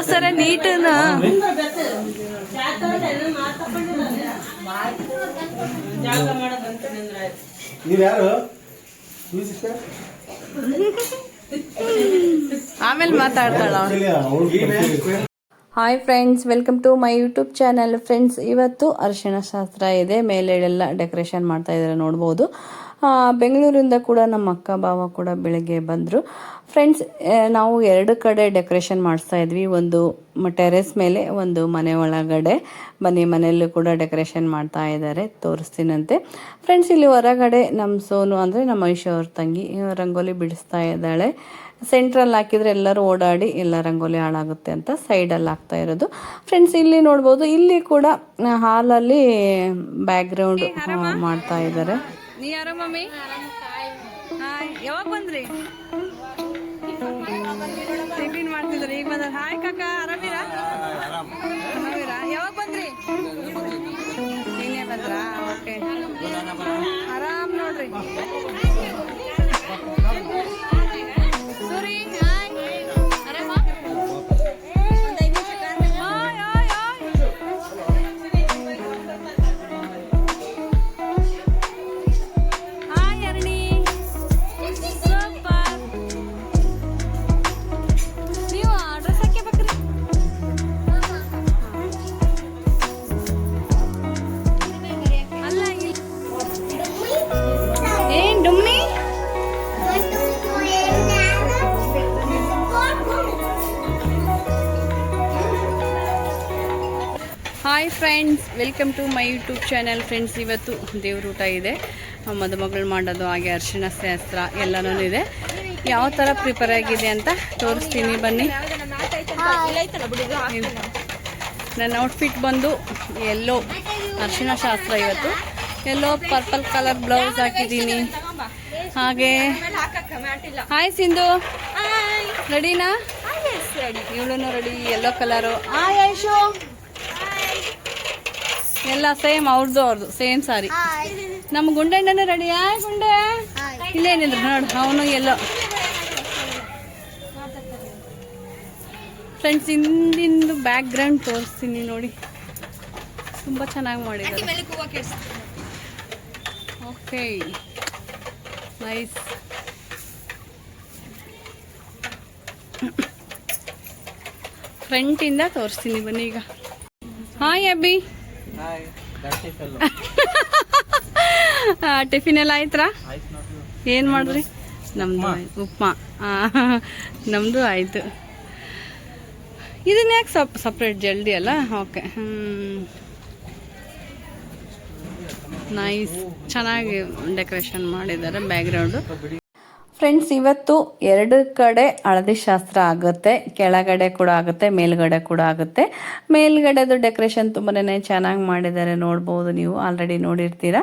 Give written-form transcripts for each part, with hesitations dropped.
ಸರ ನೀಟ್ ಆಮೇಲೆ ಮಾತಾಡ್ತಾಳ. Hi friends, welcome to my YouTube channel. Friends, ಇವತ್ತು ಅರಿಶಿಣ ಶಾಸ್ತ್ರ ಇದೆ. ಮೇಲೆಲ್ಲ ಡೆಕೋರೇಷನ್ ಮಾಡ್ತಾ ಇದ್ದಾರೆ, ನೋಡ್ಬೋದು. ಬೆಂಗಳೂರಿಂದ ಕೂಡ ನಮ್ಮ ಅಕ್ಕ ಭಾವ ಕೂಡ ಬೆಳಗ್ಗೆ ಬಂದರು. ಫ್ರೆಂಡ್ಸ್, ನಾವು ಎರಡು ಕಡೆ ಡೆಕೋರೇಷನ್ ಮಾಡಿಸ್ತಾ ಇದ್ವಿ. ಒಂದು ಟೆರೆಸ್ ಮೇಲೆ, ಒಂದು ಮನೆ ಒಳಗಡೆ. ಬನ್ನಿ, ಮನೆಯಲ್ಲೂ ಕೂಡ ಡೆಕೋರೇಷನ್ ಮಾಡ್ತಾ ಇದ್ದಾರೆ, ತೋರಿಸ್ತೀನಂತೆ. ಫ್ರೆಂಡ್ಸ್, ಇಲ್ಲಿ ಹೊರಗಡೆ ನಮ್ಮ ಸೋನು ಅಂದರೆ ನಮ್ಮ ಐಶು ಅವ್ರ ತಂಗಿ ರಂಗೋಲಿ ಬಿಡಿಸ್ತಾ ಇದ್ದಾಳೆ. ಸೆಂಟ್ರಲ್ಲಿ ಹಾಕಿದರೆ ಎಲ್ಲರೂ ಓಡಾಡಿ ಎಲ್ಲ ರಂಗೋಲಿ ಹಾಳಾಗುತ್ತೆ ಅಂತ ಸೈಡಲ್ಲಿ ಹಾಕ್ತಾ ಇರೋದು. ಫ್ರೆಂಡ್ಸ್, ಇಲ್ಲಿ ನೋಡ್ಬೋದು, ಇಲ್ಲಿ ಕೂಡ ಹಾಲಲ್ಲಿ ಬ್ಯಾಕ್ಗ್ರೌಂಡ್ ಮಾಡ್ತಾ ಇದ್ದಾರೆ. ನೀ ಯಾರ ಮಮ್ಮಿ? ಯಾವಾಗ ಬಂದ್ರಿ? ಟಿಫಿನ್ ಮಾಡ್ತಿದ್ರಿ, ಈಗ ಬಂದ್ರ. ಹಾಯ್ ಕಾಕ, ಆರಾಮಿರಾ? ಯಾವಾಗ ಬಂದ್ರಿ? ನೀನೇ ಬಂದ್ರಾ? ಓಕೆ, ಆರಾಮ್ ನೋಡ್ರಿ. Hi friends, welcome to my YouTube channel. Friends, ಇವತ್ತು ದೇವ್ರ ಊಟ ಇದೆ, ಮದುಮಗಳು ಮಾಡೋದು, ಹಾಗೆ ಅರಿಶಿಣ ಶಾಸ್ತ್ರ ಎಲ್ಲನೂ ಇದೆ. ಯಾವ ಥರ ಪ್ರಿಪೇರ್ ಆಗಿದೆ ಅಂತ ತೋರಿಸ್ತೀನಿ, ಬನ್ನಿ. ನನ್ನ ಔಟ್ಫಿಟ್ ಬಂದು ಎಲ್ಲೋ, ಅರಿಶಿಣ ಶಾಸ್ತ್ರ ಇವತ್ತು. ಎಲ್ಲೋ ಪರ್ಪಲ್ ಕಲರ್ ಬ್ಲೌಸ್ ಹಾಕಿದ್ದೀನಿ. ಹಾಗೆ ಹಾಯ್ ಸಿಂಧು, ರೆಡಿನಾ? ಇವಳು ready, yellow colour. Hi Aishu, ಎಲ್ಲ ಸೇಮ್, ಅವ್ರದ್ದು ಸೇಮ್ ಸಾರಿ. ನಮ್ಮ ಗುಂಡಣ್ಣನು ರೆಡಿ. ಆಯ್ ಗುಂಡೆ, ಇಲ್ಲೇನಿದ್ರು ನೋಡು, ಅವನು ಎಲ್ಲೋ. ಫ್ರೆಂಡ್ಸ್, ಹಿಂದಿಂದು ಬ್ಯಾಕ್ ಗ್ರೌಂಡ್ ತೋರಿಸ್ತೀನಿ ನೋಡಿ, ತುಂಬ ಚೆನ್ನಾಗಿ ಮಾಡಿದ್ದಾರೆ. Okay, nice. ಫ್ರಂಟಿಂದ ತೋರಿಸ್ತೀನಿ, ಬನ್ನಿ ಈಗ. ಹಾಯ್ ಅಬ್ಬಿ. ಟಿಫಿನ್ ಎಲ್ಲ ಆಯ್ತಾ? ಏನ್ ಮಾಡಿದ್ರಿ? ನಮ್ದು ಉಪ್ಮಾ. ನಮ್ದು ಆಯ್ತು. ಇದನ್ನ ಯಾಕೆ ಸಪ್ರೇಟ್ ಜಲ್ದಿ ಅಲ್ಲ? Okay, nice. ಚೆನ್ನಾಗಿ ಡೆಕೋರೇಷನ್ ಮಾಡಿದ್ದಾರೆ ಬ್ಯಾಕ್ಗ್ರೌಂಡು. ಫ್ರೆಂಡ್ಸ್, ಇವತ್ತು ಎರಡು ಕಡೆ ಹಳದಿ ಶಾಸ್ತ್ರ ಆಗುತ್ತೆ. ಕೆಳಗಡೆ ಕೂಡ ಆಗುತ್ತೆ, ಮೇಲ್ಗಡೆ ಕೂಡ ಆಗುತ್ತೆ. ಮೇಲ್ಗಡೆದು ಡೆಕೋರೇಷನ್ ತುಂಬಾನೇ ಚೆನ್ನಾಗಿ ಮಾಡಿದ್ದಾರೆ, ನೋಡ್ಬೋದು. ನೀವು ಆಲ್ರೆಡಿ ನೋಡಿರ್ತೀರ.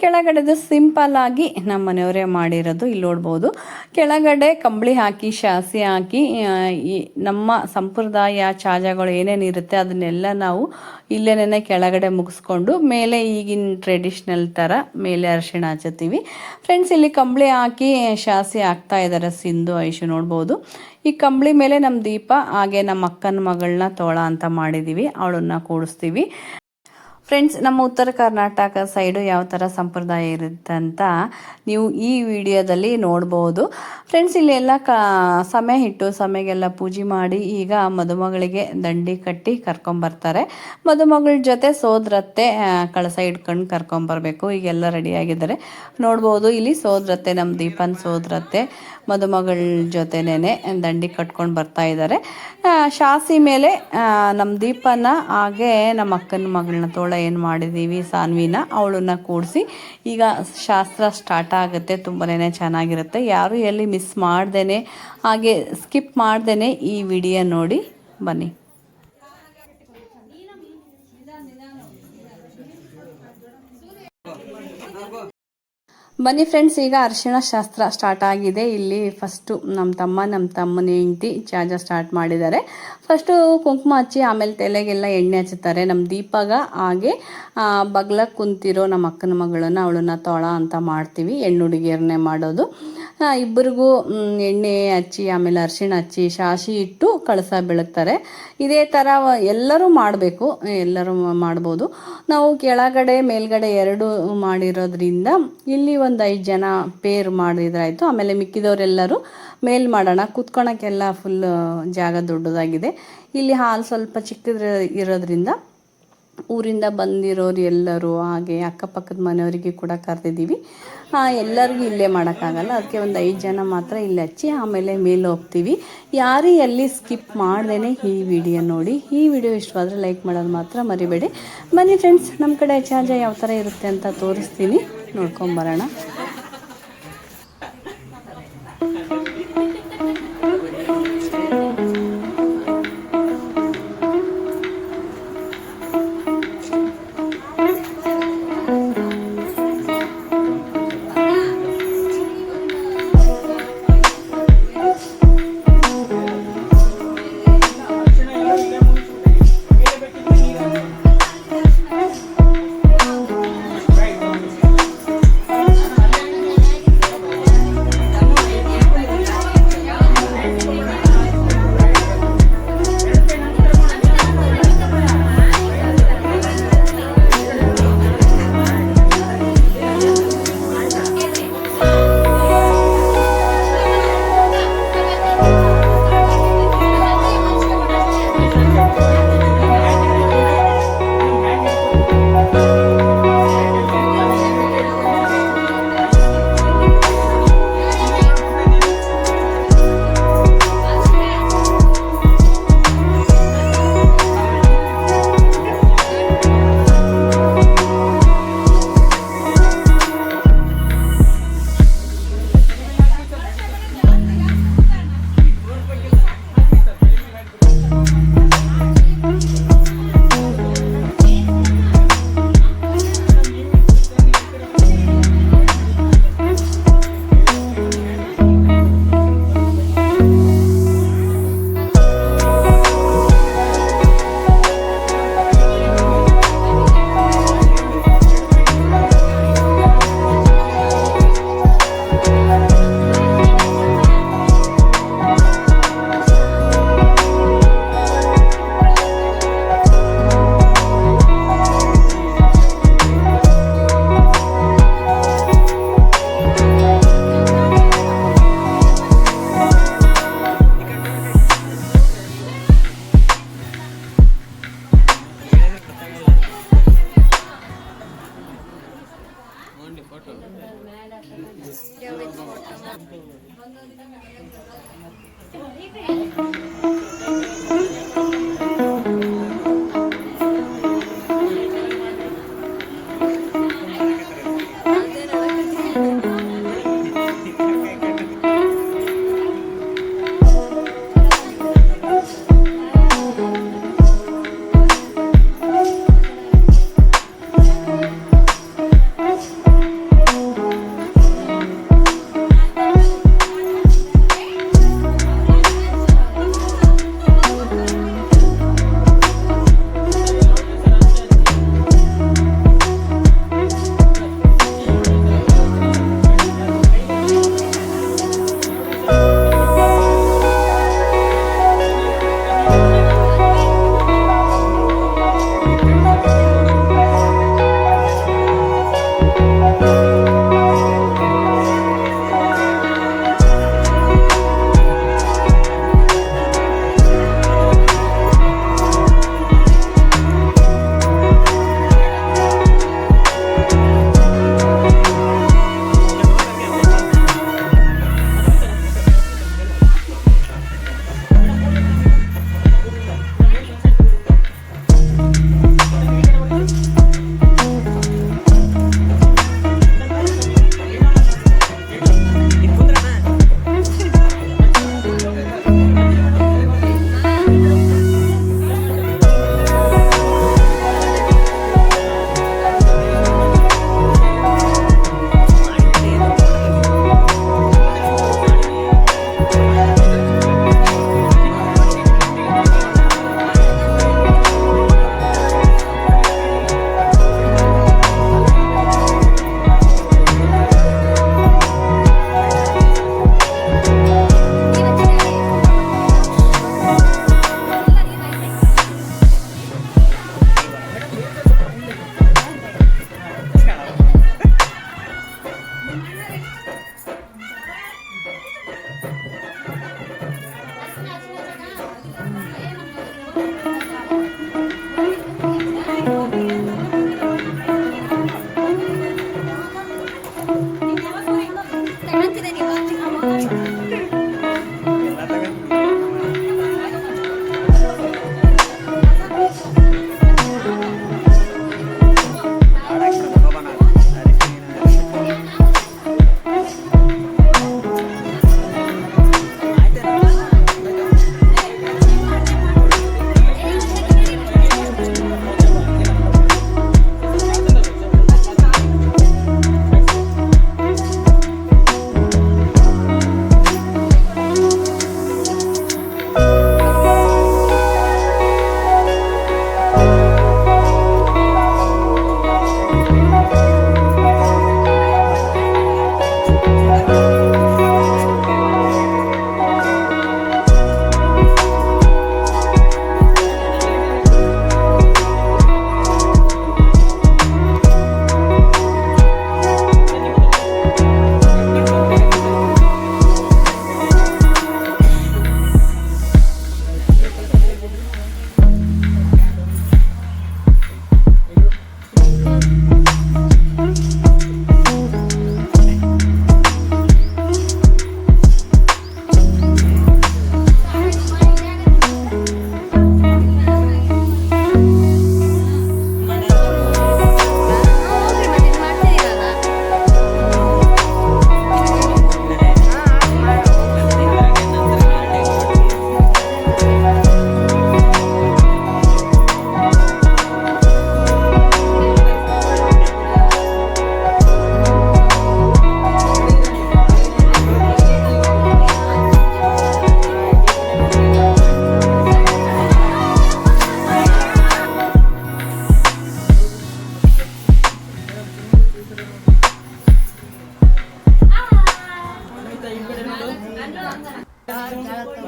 ಕೆಳಗಡೆದು ಸಿಂಪಲ್ ಆಗಿ ನಮ್ಮ ಮನೆಯವರೇ ಮಾಡಿರೋದು. ಇಲ್ಲಿ ನೋಡ್ಬೋದು, ಕೆಳಗಡೆ ಕಂಬಳಿ ಹಾಕಿ, ಶಾಸಿ ಹಾಕಿ, ನಮ್ಮ ಸಂಪ್ರದಾಯ ಚಾಜಗಳು ಏನೇನಿರುತ್ತೆ ಅದನ್ನೆಲ್ಲ ನಾವು ಇಲ್ಲೇನೇ ಕೆಳಗಡೆ ಮುಗಿಸ್ಕೊಂಡು ಮೇಲೆ ಈಗಿನ ಟ್ರೆಡಿಷ್ನಲ್ ಥರ ಮೇಲೆ ಅರಿಶಿಣ ಹಚ್ಚುತ್ತೀವಿ. ಫ್ರೆಂಡ್ಸ್, ಇಲ್ಲಿ ಕಂಬಳಿ ಹಾಕಿ ಶಾಸಿ ಹಾಕ್ತಾ ಇದ್ದಾರೆ ಸಿಂಧು, ಐಶು, ನೋಡ್ಬೋದು. ಈ ಕಂಬಳಿ ಮೇಲೆ ನಮ್ಮ ದೀಪ, ಹಾಗೆ ನಮ್ಮ ಅಕ್ಕನ ಮಗಳನ್ನ ತೋಳ ಅಂತ ಮಾಡಿದ್ದೀವಿ, ಅವಳನ್ನ ಕೂಡಿಸ್ತೀವಿ. ಫ್ರೆಂಡ್ಸ್, ನಮ್ಮ ಉತ್ತರ ಕರ್ನಾಟಕ ಸೈಡು ಯಾವ ಥರ ಸಂಪ್ರದಾಯ ಇರುತ್ತೆ ಅಂತ ನೀವು ಈ ವಿಡಿಯೋದಲ್ಲಿ ನೋಡ್ಬೋದು. ಫ್ರೆಂಡ್ಸ್, ಇಲ್ಲಿ ಎಲ್ಲ ಸಮಯ ಇಟ್ಟು ಸಮಯಗೆಲ್ಲ ಪೂಜೆ ಮಾಡಿ ಈಗ ಮದುಮಗಳಿಗೆ ದಂಡಿ ಕಟ್ಟಿ ಕರ್ಕೊಂಬರ್ತಾರೆ. ಮದುಮಗಳ ಜೊತೆ ಸೋದರತ್ತೆ ಕಳಸ ಇಟ್ಕೊಂಡು ಕರ್ಕೊಂಬರ್ಬೇಕು. ಈಗೆಲ್ಲ ರೆಡಿಯಾಗಿದ್ದಾರೆ ನೋಡ್ಬೋದು. ಇಲ್ಲಿ ಸೋದರತ್ತೆ, ನಮ್ಮ ದೀಪನ್ ಸೋದರತ್ತೆ ಮದುಮಗಳ ಜೊತೆನೇ ದಂಡಿ ಕಟ್ಕೊಂಡು ಬರ್ತಾ ಇದ್ದಾರೆ. ಶಾಸಿ ಮೇಲೆ ನಮ್ಮ ದೀಪನ ಹಾಗೆ ನಮ್ಮ ಅಕ್ಕನ ಮಗಳನ್ನ ತೋಳ ಏನು ಮಾಡಿದ್ದೀವಿ ಸಾನ್ವಿನ ಅವಳನ್ನ ಕೂಡಿಸಿ ಈಗ ಶಾಸ್ತ್ರ ಸ್ಟಾರ್ಟ್ ಆಗುತ್ತೆ. ತುಂಬನೇ ಚೆನ್ನಾಗಿರುತ್ತೆ. ಯಾರು ಎಲ್ಲಿ ಮಿಸ್ ಮಾಡ್ದೇನೆ ಹಾಗೆ ಸ್ಕಿಪ್ ಮಾಡ್ದೇನೆ ಈ ವಿಡಿಯೋ ನೋಡಿ ಬನ್ನಿ. ಬನ್ನಿ ಫ್ರೆಂಡ್ಸ್, ಈಗ ಅರಿಶಿಣ ಶಾಸ್ತ್ರ ಸ್ಟಾರ್ಟ್ ಆಗಿದೆ. ಇಲ್ಲಿ ಫಸ್ಟು ನಮ್ಮ ತಮ್ಮನ ಹೆಂಡತಿ ಚಾಜ ಸ್ಟಾರ್ಟ್ ಮಾಡಿದ್ದಾರೆ. ಫಸ್ಟು ಕುಂಕುಮ ಹಚ್ಚಿ ಆಮೇಲೆ ತಲೆಗೆಲ್ಲ ಎಣ್ಣೆ ಹಚ್ಚುತ್ತಾರೆ. ನಮ್ಮ ದೀಪಾಗ ಹಾಗೆ ಬಗ್ಲ ಕುಂತಿರೋ ನಮ್ಮ ಅಕ್ಕನ ಮಗಳನ್ನ ಅವಳನ್ನ ತೋಳ ಅಂತ ಮಾಡ್ತೀವಿ. ಹೆಣ್ಣು ಹುಡುಗಿಯರನ್ನೇ ಮಾಡೋದು. ಇಬ್ಬರಿಗೂ ಎಣ್ಣೆ ಹಚ್ಚಿ ಆಮೇಲೆ ಅರಿಶಿಣ ಹಚ್ಚಿ ಶಾಸಿ ಇಟ್ಟು ಕಳಸ ಬೆಳಗ್ತಾರೆ. ಇದೇ ಥರ ಎಲ್ಲರೂ ಮಾಡಬೇಕು, ಎಲ್ಲರೂ ಮಾಡ್ಬೋದು. ನಾವು ಕೆಳಗಡೆ ಮೇಲ್ಗಡೆ ಎರಡು ಮಾಡಿರೋದ್ರಿಂದ ಇಲ್ಲಿ ಒಂದು 5 ಜನ ಪೇರ್ ಮಾಡಿದ್ರಾಯ್ತು. ಆಮೇಲೆ ಮಿಕ್ಕಿದವರೆಲ್ಲರೂ ಮೇಲ್ ಮಾಡೋಣ, ಕೂತ್ಕೊಳಕ್ಕೆಲ್ಲ ಫುಲ್ ಜಾಗ ದೊಡ್ಡದಾಗಿದೆ. ಇಲ್ಲಿ ಹಾಲ್ ಸ್ವಲ್ಪ ಚಿಕ್ಕದ್ರ ಇರೋದ್ರಿಂದ ಊರಿಂದ ಬಂದಿರೋರು ಎಲ್ಲರೂ ಹಾಗೆ ಅಕ್ಕಪಕ್ಕದ ಮನೆಯವರಿಗೆ ಕೂಡ ಕರೆದಿದ್ದೀವಿ. ಎಲ್ಲರಿಗೂ ಇಲ್ಲೇ ಮಾಡೋಕ್ಕಾಗಲ್ಲ, ಅದಕ್ಕೆ ಒಂದು 5 ಜನ ಮಾತ್ರ ಇಲ್ಲಿ ಹಚ್ಚಿ ಆಮೇಲೆ ಮೇಲೆ ಹೋಗ್ತೀವಿ. ಯಾರು ಎಲ್ಲಿ ಸ್ಕಿಪ್ ಮಾಡ್ದೇ ಈ ವಿಡಿಯೋ ನೋಡಿ. ಈ ವಿಡಿಯೋ ಇಷ್ಟವಾದರೆ ಲೈಕ್ ಮಾಡೋದು ಮಾತ್ರ ಮರಿಬೇಡಿ. ಬನ್ನಿ ಫ್ರೆಂಡ್ಸ್, ನಮ್ಮ ಕಡೆ ಚಾರ್ಜ ಯಾವ ಥರ ಇರುತ್ತೆ ಅಂತ ತೋರಿಸ್ತೀನಿ, ನೋಡ್ಕೊಂಬರೋಣ.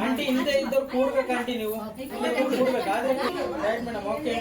ಆಂಟಿ ಹಿಂದೆ ಇದ್ದವ್ರು ಕೂಡ್ಬೇಕು ಆಂಟಿ ನೀವು ಕೂಡ್ಬೇಕಾದ್ರೆ ರೈಟ್ ಮೇಡಮ್ ಓಕೆ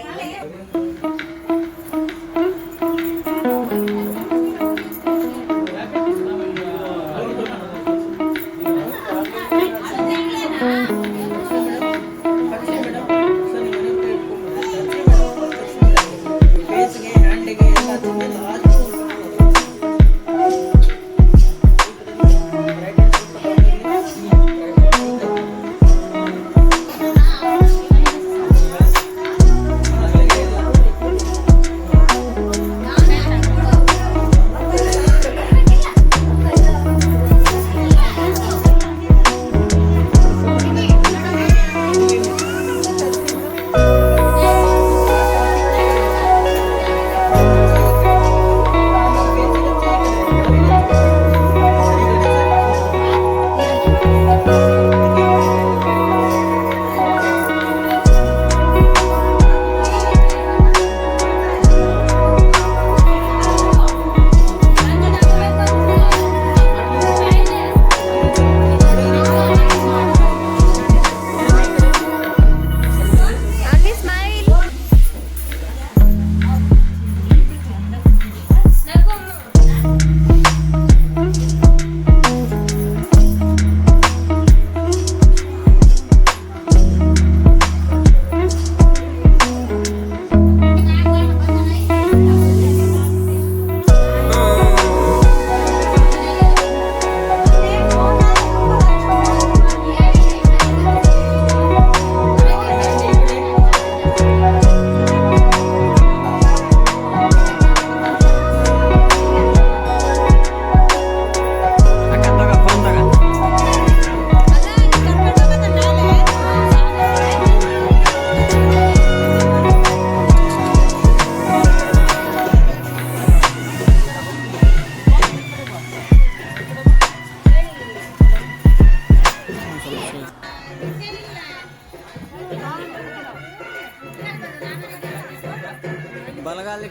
ಬಲಗಾಲಿ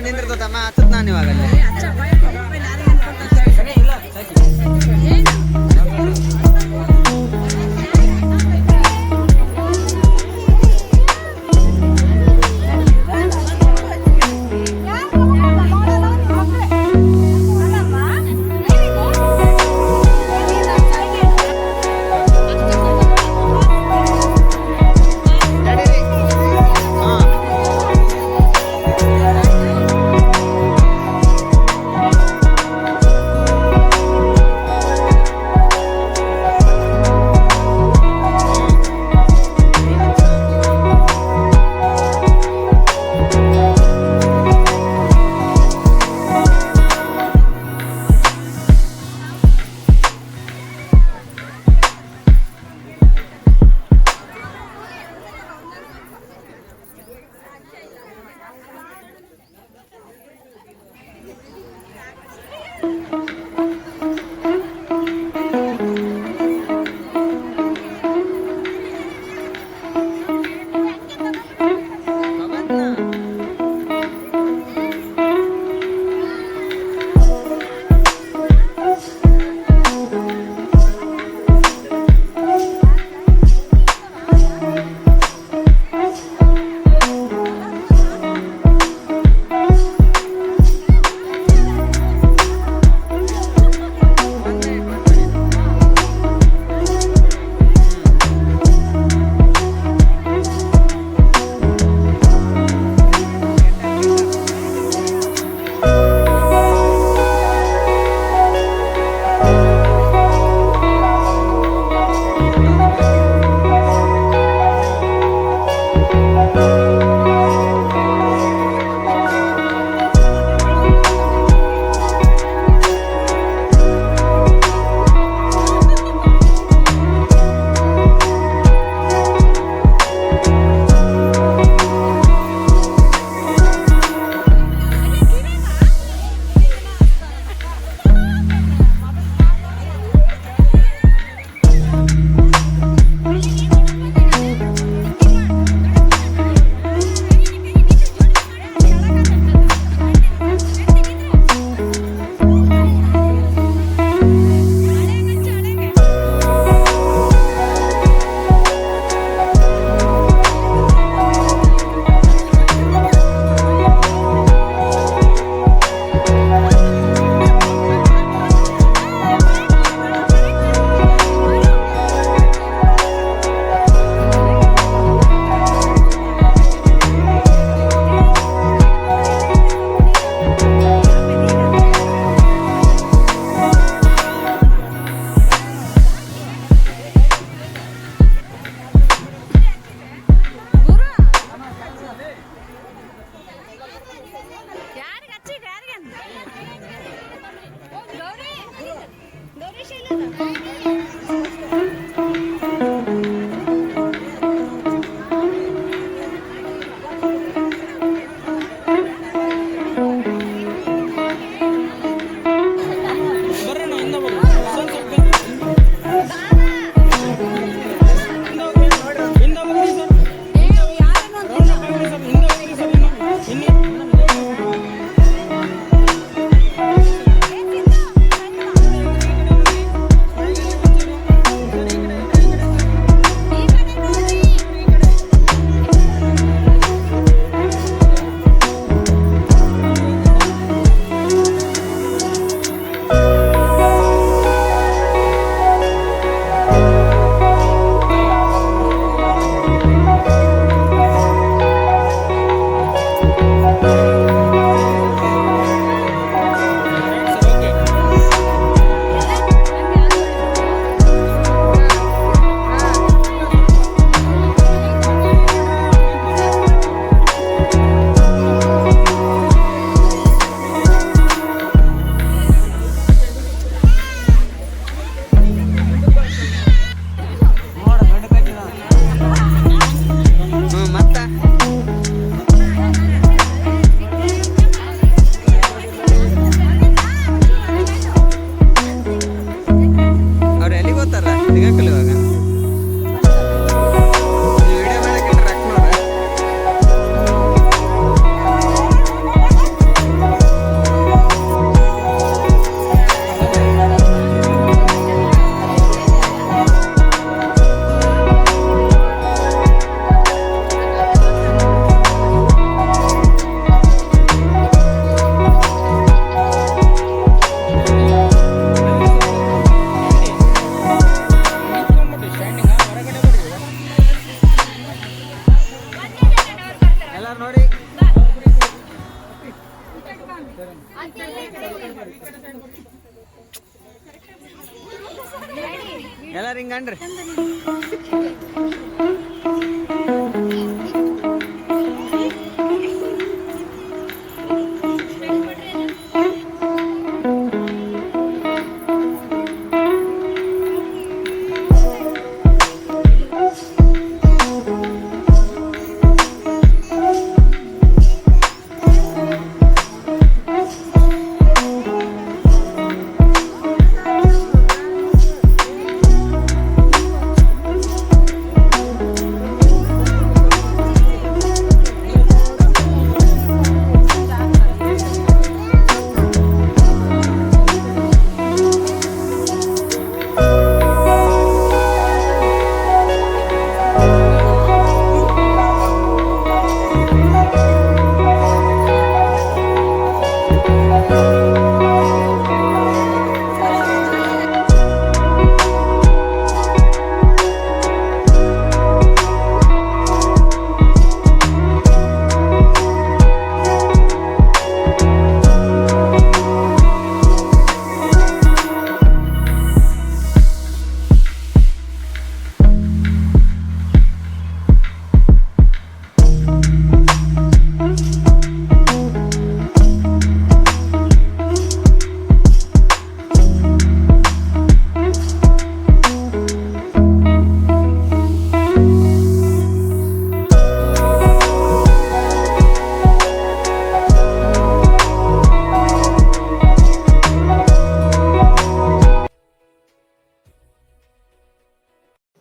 ನಿಂದಿರ್ತದಮ್ಮ ಹಚ್ಚತ್ ನಾನು ಇವಾಗಲ್ಲೇ ಎಲ್ಲಾರು ಹಿಂಗನ್ರಿ.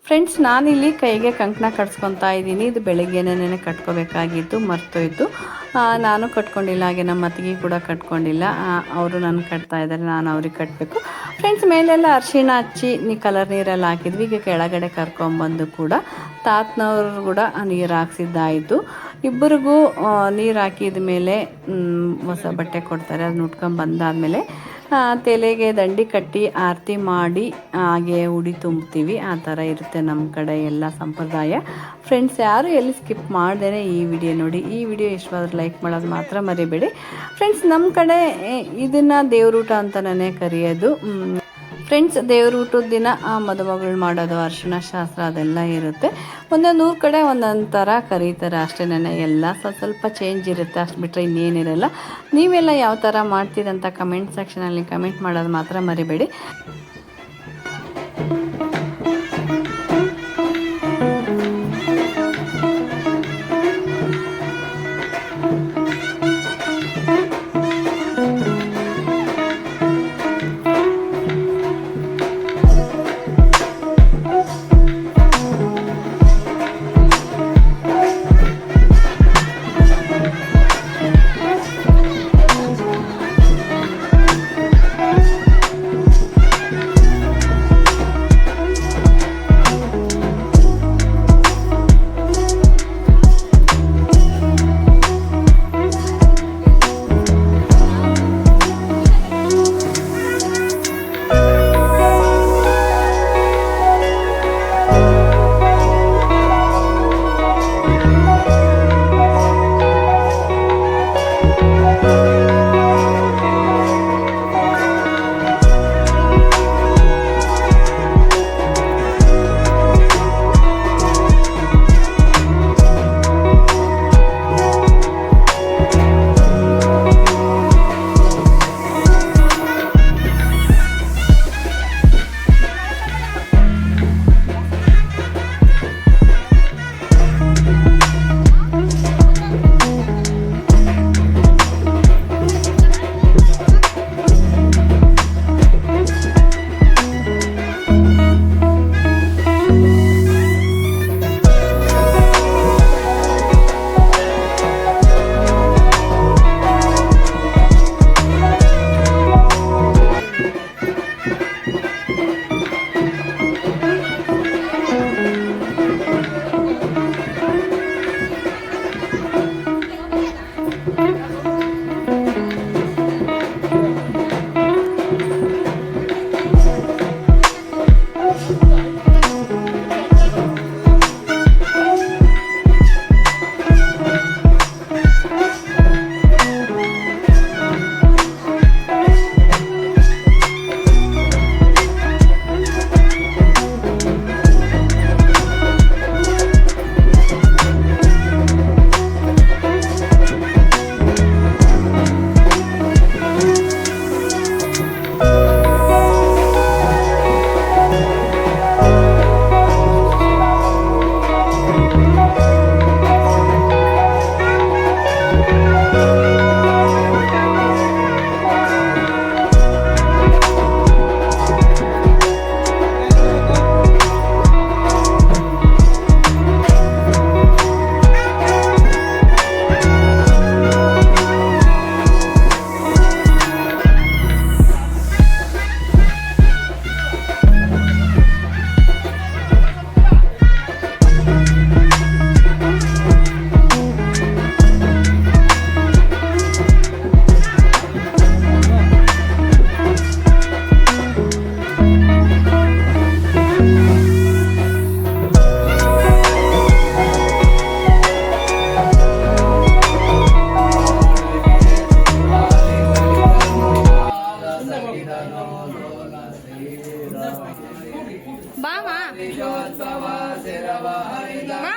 ಫ್ರೆಂಡ್ಸ್, ನಾನಿಲ್ಲಿ ಕೈಗೆ ಕಂಕಣ ಕಟ್ಸ್ಕೊತಾ ಇದ್ದೀನಿ. ಇದು ಬೆಳಗ್ಗೆನೇ ಕಟ್ಕೋಬೇಕಾಗಿತ್ತು, ಮರ್ತೋಯ್ತು. ನಾನು ಕಟ್ಕೊಂಡಿಲ್ಲ, ಹಾಗೆ ನಮ್ಮ ಅತ್ತಿಗೆ ಕೂಡ ಕಟ್ಕೊಂಡಿಲ್ಲ. ಅವರು ನಾನು ಕಟ್ತಾ ಇದ್ದಾರೆ, ನಾನು ಅವ್ರಿಗೆ ಕಟ್ಟಬೇಕು. ಫ್ರೆಂಡ್ಸ್, ಮೇಲೆಲ್ಲ ಅರಿಶಿಣ ಹಚ್ಚಿ ಕಲರ್ ನೀರೆಲ್ಲ ಹಾಕಿದ್ವಿ. ಈಗ ಕೆಳಗಡೆ ಕರ್ಕೊಂಬಂದು ಕೂಡ ತಾತನವ್ರು ಕೂಡ ನೀರು ಹಾಕ್ಸಿದ್ದಾಯಿತು. ಇಬ್ಬರಿಗೂ ನೀರು ಹಾಕಿದ ಮೇಲೆ ಹೊಸ ಬಟ್ಟೆ ಕೊಡ್ತಾರೆ. ಅದನ್ನ ಉಟ್ಕೊಂಡು ಬಂದಾದಮೇಲೆ ತಲೆಗೆ ದಂಡಿ ಕಟ್ಟಿ ಆರತಿ ಮಾಡಿ ಹಾಗೆ ಉಡಿ ತುಂಬ್ತೀವಿ. ಆ ಥರ ಇರುತ್ತೆ ನಮ್ಮ ಕಡೆ ಎಲ್ಲ ಸಂಪ್ರದಾಯ. ಫ್ರೆಂಡ್ಸ್, ಯಾರು ಎಲ್ಲಿ ಸ್ಕಿಪ್ ಮಾಡ್ದೇ ಈ ವಿಡಿಯೋ ನೋಡಿ. ಈ ವಿಡಿಯೋ ಇಷ್ಟವಾದ್ರೆ ಲೈಕ್ ಮಾಡೋದು ಮಾತ್ರ ಮರಿಬೇಡಿ. ಫ್ರೆಂಡ್ಸ್, ನಮ್ಮ ಕಡೆ ಇದನ್ನು ದೇವ್ರೂಟ ಅಂತಲೇ ಕರೆಯೋದು. ಫ್ರೆಂಡ್ಸ್, ದೇವ್ರ ಊಟದ ದಿನ ಮದುಮಗಳು ಮಾಡೋದು, ಅರಿಶಿಣ ಶಾಸ್ತ್ರ ಅದೆಲ್ಲ ಇರುತ್ತೆ. ಒಂದೊಂದು ಊರ ಕಡೆ ಒಂದೊಂದು ಥರ ಕರೀತಾರೆ ಅಷ್ಟೇ. ಎಲ್ಲ ಸ್ವಲ್ಪ ಚೇಂಜ್ ಇರುತ್ತೆ, ಅಷ್ಟು ಬಿಟ್ಟರೆ ಇನ್ನೇನಿರಲ್ಲ. ನೀವೆಲ್ಲ ಯಾವ ಥರ ಮಾಡ್ತೀರಂತ ಕಮೆಂಟ್ ಸೆಕ್ಷನಲ್ಲಿ ಕಮೆಂಟ್ ಮಾಡೋದು ಮಾತ್ರ ಮರಿಬೇಡಿ.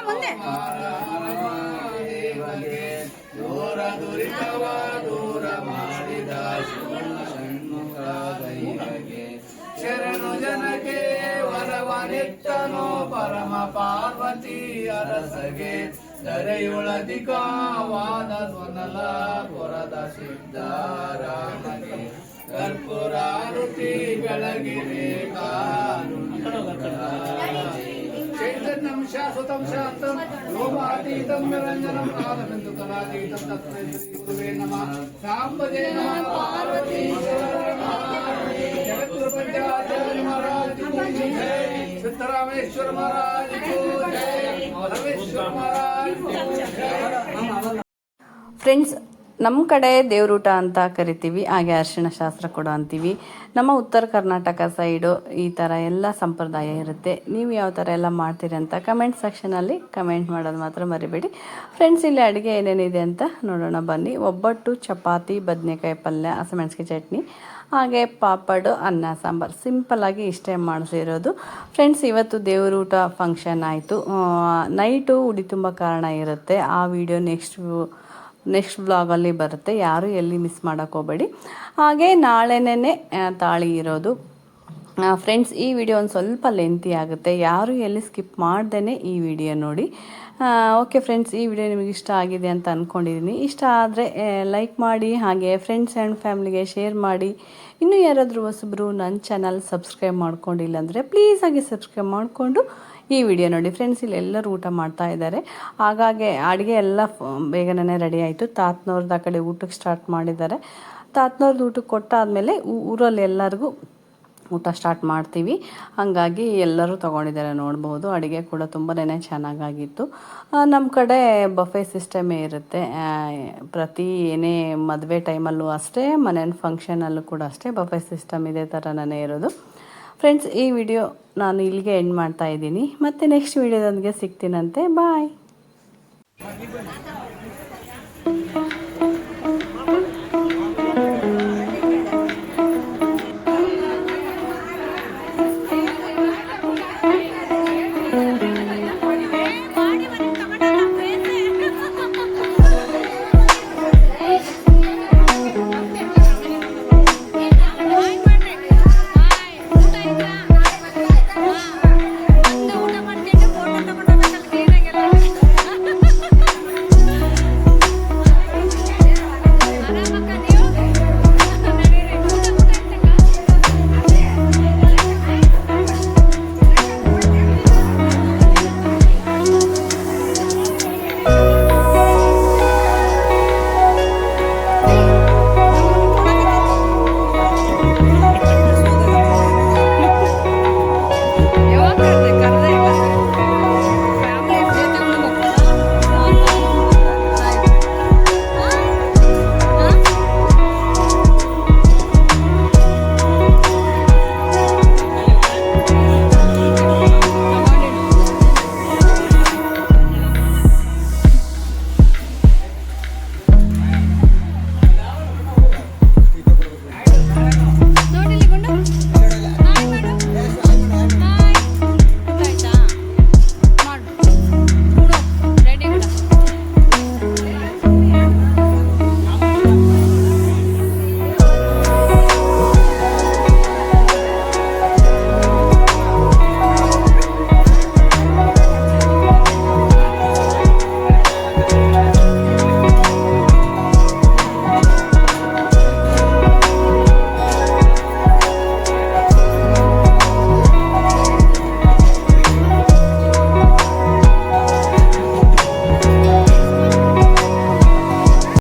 ಮುಂದೆ ದೂರ ದುರಿತವ ದೂರ ಮಾಡಿದ ಷಣ್ಮುಖ ದೈವಗೆ ಶರಣು ಜನಕ್ಕೆ ವರವನಿತ್ತನು ಪರಮ ಪಾರ್ವತಿ ಅರಸಗೆ ದರೆಯೊಳಧಿಕವಾದ ಸ್ವನಲ ಪುರದ ಸಿದ್ಧಾರಾಮಗೆ ಕರ್ಪೂರಾರುತಿ ಬೆಳಗಿರೆ ಚೈತನ್ಯಂ ಶಾಶ್ವತಂ ಶಾಂತಂ ಯೋಗಾತೀತಂ ನಿರಂಜನಂ ಕಾಲಬಿಂದು ಕಲಾತೀತಂ ತತ್ವೇ ಗುರುವೇ ನಮಃ ಸಾಂಬದೇ ನಮಃ ಪಾರ್ವತಿ ಜಗದ್ಗುರು ಪಂಚಾಚಾರ್ಯ ಮಹಾರಾಜ್ ಕಿ ಜೈ ಸಿದ್ದರಾಮೇಶ್ವರ ಮಹಾರಾಜ್ ಕಿ ಜೈ ಮಹೇಶ್ವರ ಮಹಾರಾಜ್ ಕಿ ಜೈ. ಫ್ರೆಂಡ್ಸ್, ನಮ್ಮ ಕಡೆ ದೇವ್ರೂಟ ಅಂತ ಕರಿತೀವಿ, ಹಾಗೆ ಅರಿಶಿಣ ಶಾಸ್ತ್ರ ಕೂಡ ಅಂತೀವಿ. ನಮ್ಮ ಉತ್ತರ ಕರ್ನಾಟಕ ಸೈಡು ಈ ಥರ ಎಲ್ಲ ಸಂಪ್ರದಾಯ ಇರುತ್ತೆ. ನೀವು ಯಾವ ಥರ ಎಲ್ಲ ಮಾಡ್ತೀರಿ ಅಂತ ಕಮೆಂಟ್ ಸೆಕ್ಷನಲ್ಲಿ ಕಮೆಂಟ್ ಮಾಡೋದು ಮಾತ್ರ ಮರಿಬೇಡಿ. ಫ್ರೆಂಡ್ಸ್, ಇಲ್ಲಿ ಅಡುಗೆ ಏನೇನಿದೆ ಅಂತ ನೋಡೋಣ ಬನ್ನಿ. ಒಬ್ಬಟ್ಟು, ಚಪಾತಿ, ಬದನೆಕಾಯಿ ಪಲ್ಯ, ಹಸಿಮೆಣಸಿಗೆ ಚಟ್ನಿ, ಹಾಗೆ ಪಾಪಡು, ಅನ್ನ ಸಾಂಬಾರು. ಸಿಂಪಲ್ಲಾಗಿ ಇಷ್ಟೇ ಮಾಡಿಸಿರೋದು. ಫ್ರೆಂಡ್ಸ್, ಇವತ್ತು ದೇವರೂಟ ಫಂಕ್ಷನ್ ಆಯಿತು. ನೈಟು ಉಡಿ ತುಂಬ ಕಾರಣ ಇರುತ್ತೆ. ಆ ವಿಡಿಯೋ ನೆಕ್ಸ್ಟ್ ವ್ಲಾಗಲ್ಲಿ ಬರುತ್ತೆ. ಯಾರು ಎಲ್ಲಿ ಮಿಸ್ ಮಾಡೋಕ್ಕೆ ಹೋಗಬೇಡಿ. ಹಾಗೆ ನಾಳೆನೇ ತಾಳಿ ಇರೋದು. ಫ್ರೆಂಡ್ಸ್, ಈ ವಿಡಿಯೋ ಒಂದು ಸ್ವಲ್ಪ ಲೆಂತಿ ಆಗುತ್ತೆ. ಯಾರು ಎಲ್ಲಿ ಸ್ಕಿಪ್ ಮಾಡ್ದೇ ಈ ವಿಡಿಯೋ ನೋಡಿ. ಓಕೆ ಫ್ರೆಂಡ್ಸ್, ಈ ವಿಡಿಯೋ ನಿಮಗೆ ಇಷ್ಟ ಆಗಿದೆ ಅಂತ ಅಂದ್ಕೊಂಡಿದ್ದೀನಿ. ಇಷ್ಟ ಆದರೆ ಲೈಕ್ ಮಾಡಿ, ಹಾಗೆ ಫ್ರೆಂಡ್ಸ್ ಆ್ಯಂಡ್ ಫ್ಯಾಮ್ಲಿಗೆ ಶೇರ್ ಮಾಡಿ. ಇನ್ನೂ ಯಾರಾದರೂ ಹೊಸಬ್ರು ನನ್ನ ಚಾನಲ್ ಸಬ್ಸ್ಕ್ರೈಬ್ ಮಾಡ್ಕೊಂಡಿಲ್ಲ ಅಂದರೆ ಪ್ಲೀಸ್ ಆಗಿ ಸಬ್ಸ್ಕ್ರೈಬ್ ಮಾಡಿಕೊಂಡು ಈ ವಿಡಿಯೋ ನೋಡಿ. ಫ್ರೆಂಡ್ಸ್, ಇಲ್ಲಿ ಎಲ್ಲರೂ ಊಟ ಮಾಡ್ತಾ ಇದ್ದಾರೆ. ಹಾಗಾಗಿ ಅಡುಗೆ ಎಲ್ಲ ಬೇಗನೆ ರೆಡಿ ಆಯಿತು. ತಾತನವ್ರದ್ದು ಆ ಕಡೆ ಊಟಕ್ಕೆ ಸ್ಟಾರ್ಟ್ ಮಾಡಿದ್ದಾರೆ. ತಾತನವ್ರದ್ದು ಊಟಕ್ಕೆ ಕೊಟ್ಟಾದಮೇಲೆ ಊರಲ್ಲಿ ಎಲ್ಲರಿಗೂ ಊಟ ಸ್ಟಾರ್ಟ್ ಮಾಡ್ತೀವಿ. ಹಾಗಾಗಿ ಎಲ್ಲರೂ ತೊಗೊಂಡಿದ್ದಾರೆ ನೋಡ್ಬೋದು. ಅಡುಗೆ ಕೂಡ ತುಂಬಾ ಚೆನ್ನಾಗಾಗಿತ್ತು. ನಮ್ಮ ಕಡೆ ಬಫೆ ಸಿಸ್ಟಮೇ ಇರುತ್ತೆ. ಪ್ರತಿ ಏನೇ ಮದುವೆ ಟೈಮಲ್ಲೂ ಅಷ್ಟೇ, ಮನೆ ಫಂಕ್ಷನಲ್ಲೂ ಕೂಡ ಅಷ್ಟೇ ಬಫೆ ಸಿಸ್ಟಮ್ ಇದೇ ಥರನೇ ಇರೋದು. ಫ್ರೆಂಡ್ಸ್, ಈ ವಿಡಿಯೋ ನಾನು ಇಲ್ಲಿಗೆ ಎಂಡ್ ಮಾಡ್ತಾ ಇದ್ದೀನಿ. ಮತ್ತೆ ನೆಕ್ಸ್ಟ್ ವಿಡಿಯೋದೊಂದಿಗೆ ಸಿಗ್ತೀನಂತೆ. ಬಾಯ್.